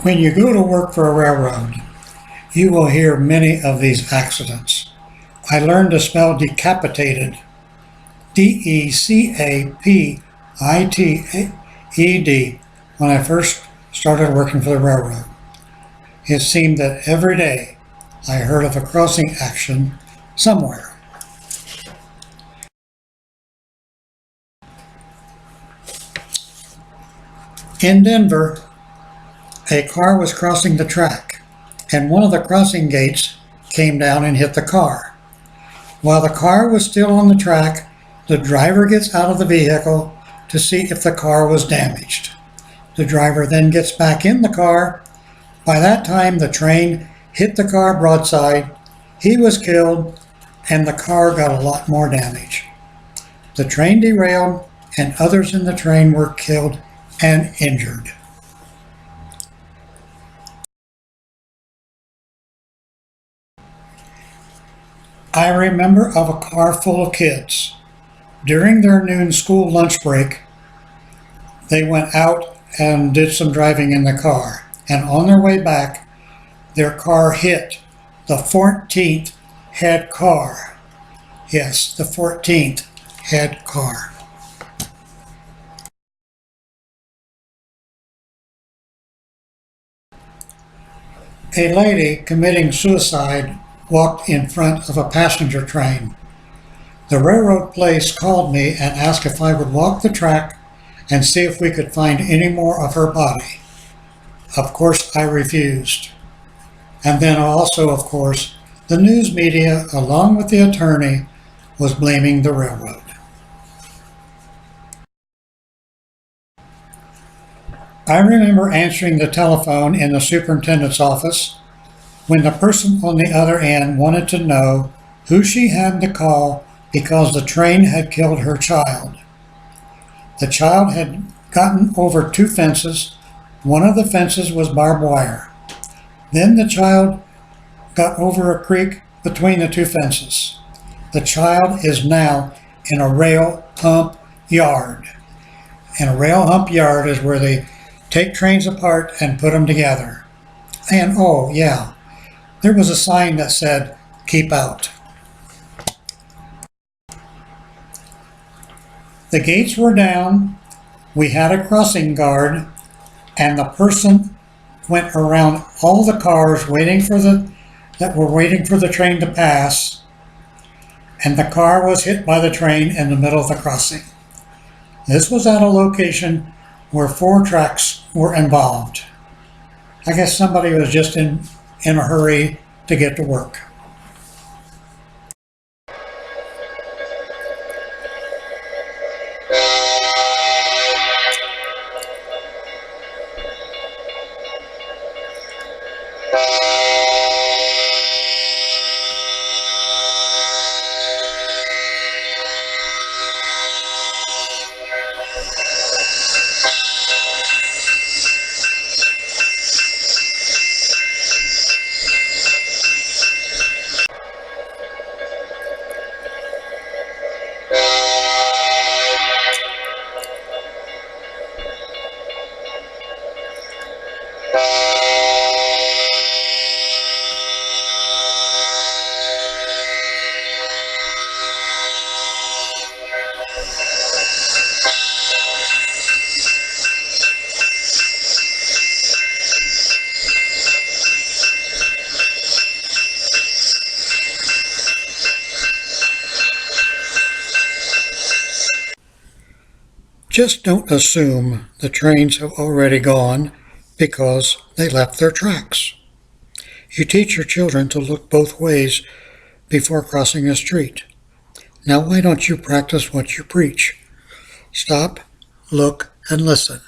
When you go to work for a railroad, you will hear many of these accidents. I learned to spell decapitated, Decapitated, when I first started working for the railroad. It seemed that every day I heard of a crossing action somewhere. In Denver, a car was crossing the track, and one of the crossing gates came down and hit the car. While the car was still on the track, the driver gets out of the vehicle to see if the car was damaged. The driver then gets back in the car. By that time, the train hit the car broadside. He was killed, and the car got a lot more damage. The train derailed, and others in the train were killed and injured. I remember of a car full of kids. During their noon school lunch break, they went out and did some driving in the car. And on their way back, their car hit the 14th head car. Yes, the 14th head car. A lady committing suicide walked in front of a passenger train. The railroad place called me and asked if I would walk the track and see if we could find any more of her body. Of course, I refused. And then also, of course, the news media, along with the attorney, was blaming the railroad. I remember answering the telephone in the superintendent's office when the person on the other end wanted to know who she had to call because the train had killed her child. The child had gotten over 2 fences. One of the fences was barbed wire. Then the child got over a creek between the 2 fences. The child is now in a rail hump yard. And a rail hump yard is where they take trains apart and put them together. And oh yeah, there was a sign that said, "Keep out." The gates were down, we had a crossing guard, and the person went around all the cars that were waiting for the train to pass, and the car was hit by the train in the middle of the crossing. This was at a location where 4 tracks were involved. I guess somebody was just in a hurry to get to work. Just don't assume the trains have already gone because they left their tracks. You teach your children to look both ways before crossing a street. Now why don't you practice what you preach? Stop, look, and listen.